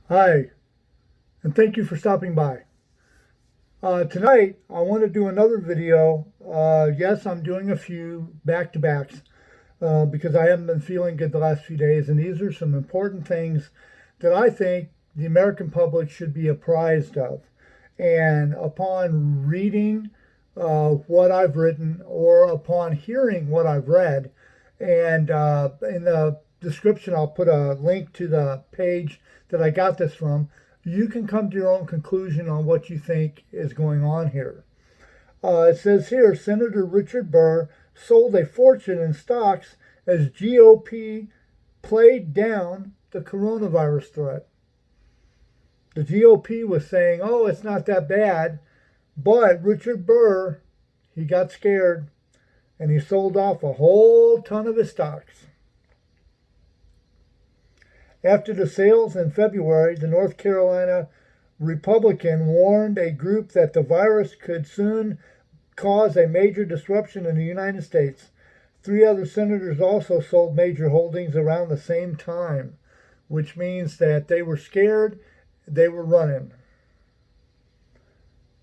Hi, and thank you for stopping by. Tonight, I want to do another video. Yes, I'm doing a few back-to-backs because I haven't been feeling good the last few days, and these are some important things that I think the American public should be apprised of. And upon reading what I've written or upon hearing what I've read, and in the description, I'll put a link to the page that I got this from. You can come to your own conclusion on what you think is going on here. It says here Senator Richard Burr sold a fortune in stocks as GOP played down the coronavirus threat. The GOP was saying, oh, it's not that bad. But Richard Burr, he got scared and he sold off a whole ton of his stocks. After the sales in February, the North Carolina Republican warned a group that the virus could soon cause a major disruption in the United States. Three other senators also sold major holdings around the same time, which means that they were scared, they were running.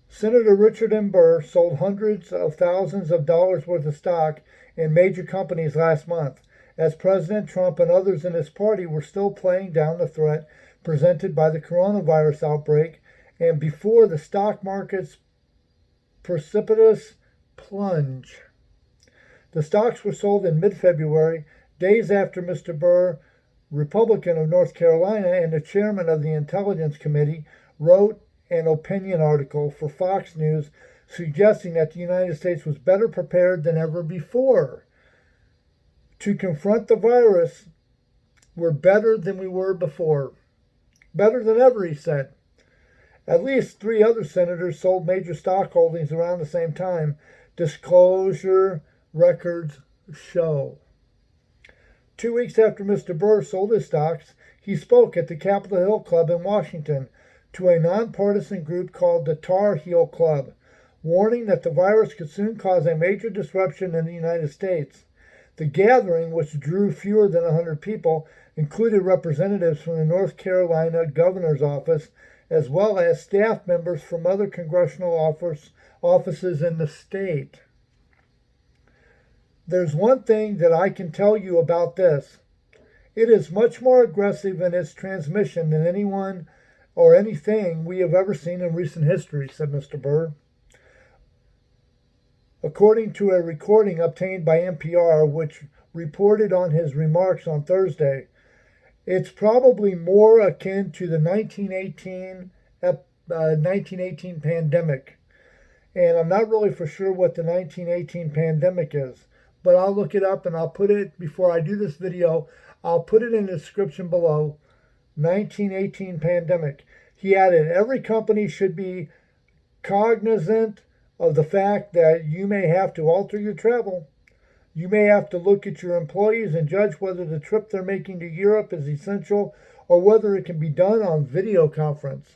Senator Richard M. Burr sold hundreds of thousands of dollars worth of stock in major companies last month, as President Trump and others in his party were still playing down the threat presented by the coronavirus outbreak and before the stock market's precipitous plunge. The stocks were sold in mid-February, days after Mr. Burr, Republican of North Carolina and the chairman of the Intelligence Committee, wrote an opinion article for Fox News suggesting that the United States was better prepared than ever before to confront the virus. We're better than we were before. Better than ever, he said. At least three other senators sold major stock holdings around the same time. Disclosure records show. 2 weeks after Mr. Burr sold his stocks, he spoke at the Capitol Hill Club in Washington to a nonpartisan group called the Tar Heel Club, warning that the virus could soon cause a major disruption in the United States. The gathering, which drew fewer than 100 people, included representatives from the North Carolina governor's office, as well as staff members from other congressional offices in the state. There's one thing that I can tell you about this. It is much more aggressive in its transmission than anyone or anything we have ever seen in recent history, said Mr. Burr. According to a recording obtained by NPR, which reported on his remarks on Thursday, it's probably more akin to the 1918 pandemic. And I'm not really for sure what the 1918 pandemic is, but I'll look it up and I'll put it, before I do this video, I'll put it in the description below. 1918 pandemic. He added, every company should be cognizant of the fact that you may have to alter your travel. You may have to look at your employees and judge whether the trip they're making to Europe is essential or whether it can be done on video conference.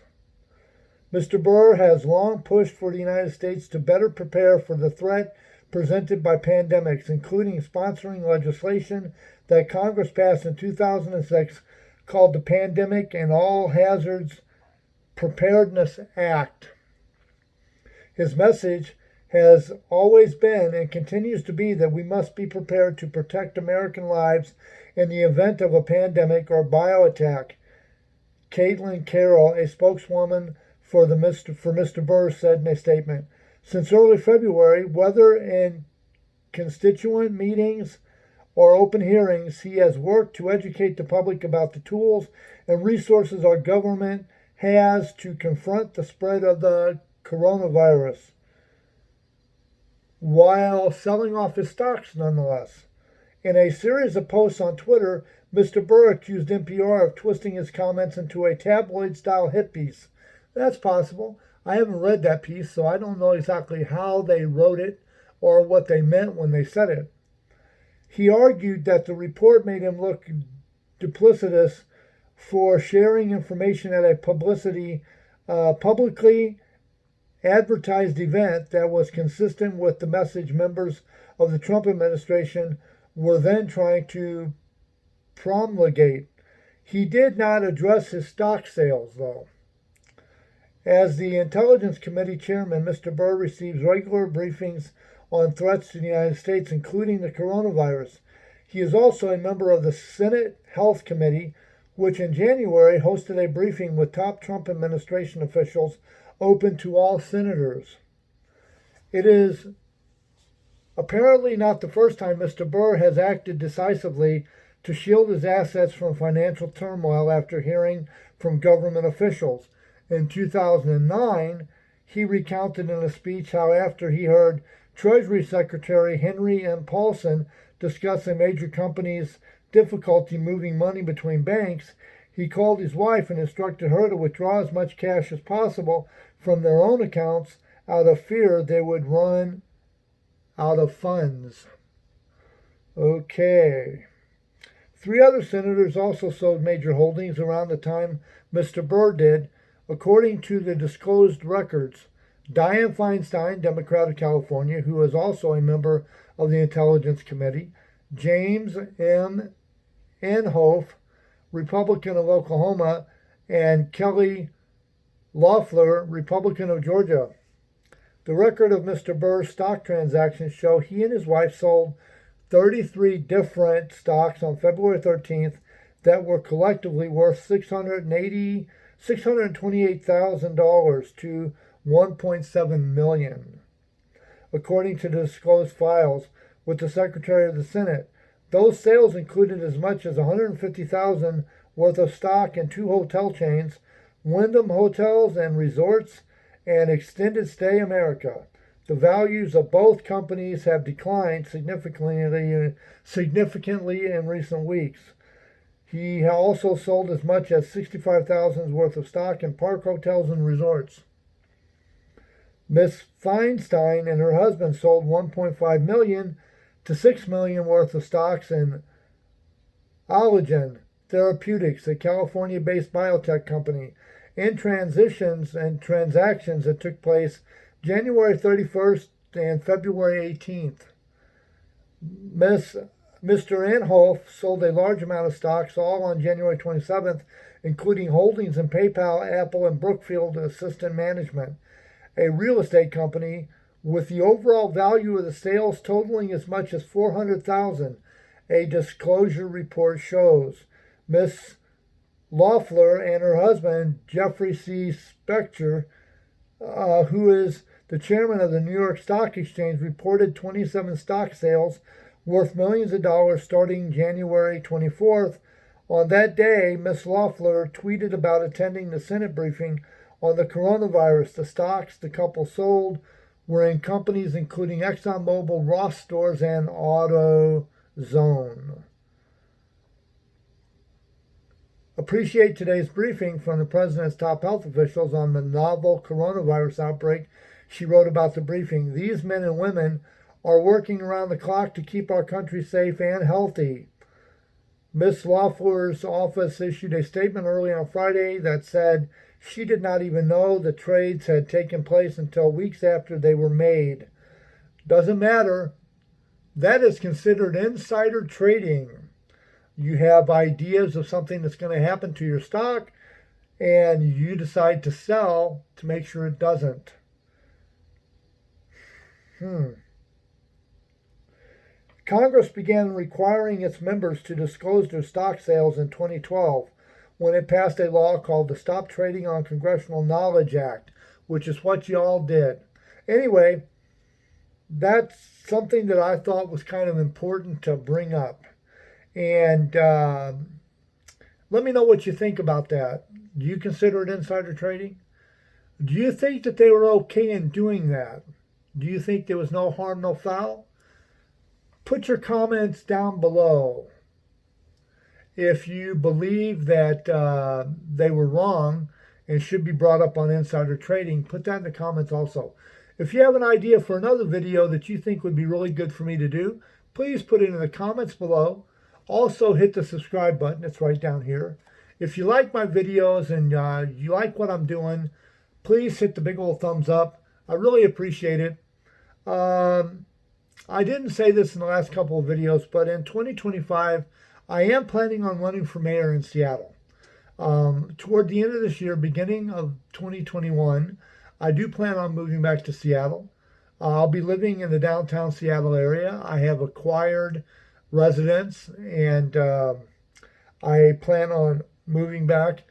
Mr. Burr has long pushed for the United States to better prepare for the threat presented by pandemics, including sponsoring legislation that Congress passed in 2006 called the Pandemic and All Hazards Preparedness Act. His message has always been and continues to be that we must be prepared to protect American lives in the event of a pandemic or bioattack. Caitlin Carroll, a spokeswoman for Mr. Burr, said in a statement, since early February, whether in constituent meetings or open hearings, he has worked to educate the public about the tools and resources our government has to confront the spread of the coronavirus, while selling off his stocks nonetheless. In a series of posts on Twitter, Mr. Burr accused NPR of twisting his comments into a tabloid-style hit piece. That's possible. I haven't read that piece, so I don't know exactly how they wrote it or what they meant when they said it. He argued that the report made him look duplicitous for sharing information at a publicly advertised event that was consistent with the message members of the Trump administration were then trying to promulgate. He did not address his stock sales, though. As the Intelligence Committee chairman, Mr. Burr receives regular briefings on threats to the United States, including the coronavirus. He is also a member of the Senate Health Committee, which in January hosted a briefing with top Trump administration officials open to all senators. It is apparently not the first time Mr. Burr has acted decisively to shield his assets from financial turmoil after hearing from government officials. In 2009, he recounted in a speech how after he heard Treasury Secretary Henry M. Paulson discuss a major company's difficulty moving money between banks, he called his wife and instructed her to withdraw as much cash as possible from their own accounts out of fear they would run out of funds. Okay. 3 other senators also sold major holdings around the time Mr. Burr did, according to the disclosed records. Dianne Feinstein, Democrat of California, who is also a member of the Intelligence Committee, James M. Inhofe, Republican of Oklahoma, and Kelly Loeffler, Republican of Georgia. The record of Mr. Burr's stock transactions show he and his wife sold 33 different stocks on February 13th that were collectively worth $628,000 to $1.7 million, according to the disclosed files with the Secretary of the Senate. Those sales included as much as $150,000 worth of stock in 2 hotel chains, Wyndham Hotels and Resorts and Extended Stay America. The values of both companies have declined significantly in recent weeks. He also sold as much as $65,000 worth of stock in Park Hotels and Resorts. Ms. Feinstein and her husband sold $1.5 million to $6 million worth of stocks in Allergan Therapeutics, a California-based biotech company, in transactions that took place January 31st and February 18th. Mr. Inhofe sold a large amount of stocks, all on January 27th, including holdings in PayPal, Apple, and Brookfield Assistant Management, a real estate company, with the overall value of the sales totaling as much as $400,000, a disclosure report shows. Ms. Loeffler and her husband, Jeffrey C. Spector, who is the chairman of the New York Stock Exchange, reported 27 stock sales worth millions of dollars starting January 24th. On that day, Ms. Loeffler tweeted about attending the Senate briefing on the coronavirus. The stocks the couple sold were in companies including ExxonMobil, Ross Stores, and AutoZone. Appreciate today's briefing from the president's top health officials on the novel coronavirus outbreak. She wrote about the briefing. These men and women are working around the clock to keep our country safe and healthy. Ms. Loeffler's office issued a statement early on Friday that said she did not even know the trades had taken place until weeks after they were made. Doesn't matter. That is considered insider trading. You have ideas of something that's going to happen to your stock, and you decide to sell to make sure it doesn't. Congress began requiring its members to disclose their stock sales in 2012 when it passed a law called the Stop Trading on Congressional Knowledge Act, which is what you all did. Anyway, that's something that I thought was kind of important to bring up. And let me know what you think about that. Do you consider it insider trading? Do you think that they were okay in doing that? Do you think there was no harm, no foul? Put your comments down below. If you believe that they were wrong and should be brought up on insider trading, put that in the comments also. If you have an idea for another video that you think would be really good for me to do, please put it in the comments below. Also, hit the subscribe button. It's right down here. If you like my videos and you like what I'm doing, please hit the big old thumbs up. I really appreciate it. I didn't say this in the last couple of videos, but in 2025, I am planning on running for mayor in Seattle. Toward the end of this year, beginning of 2021, I do plan on moving back to Seattle. I'll be living in the downtown Seattle area. I have acquired residence and I plan on moving back,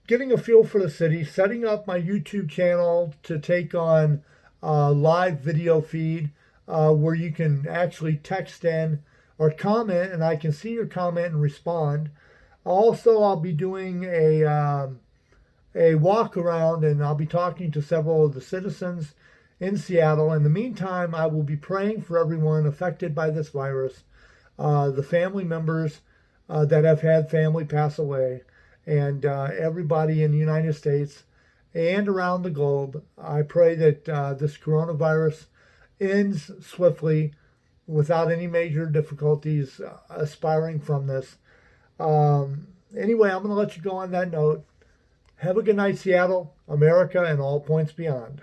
getting a feel for the city, setting up my YouTube channel to take on a live video feed where you can actually text in or comment and I can see your comment and respond. Also, I'll be doing a walk around and I'll be talking to several of the citizens in Seattle. In the meantime, I will be praying for everyone affected by this virus, the family members that have had family pass away, and everybody in the United States and around the globe. I pray that this coronavirus ends swiftly without any major difficulties aspiring from this. Anyway, I'm going to let you go on that note. Have a good night, Seattle, America, and all points beyond.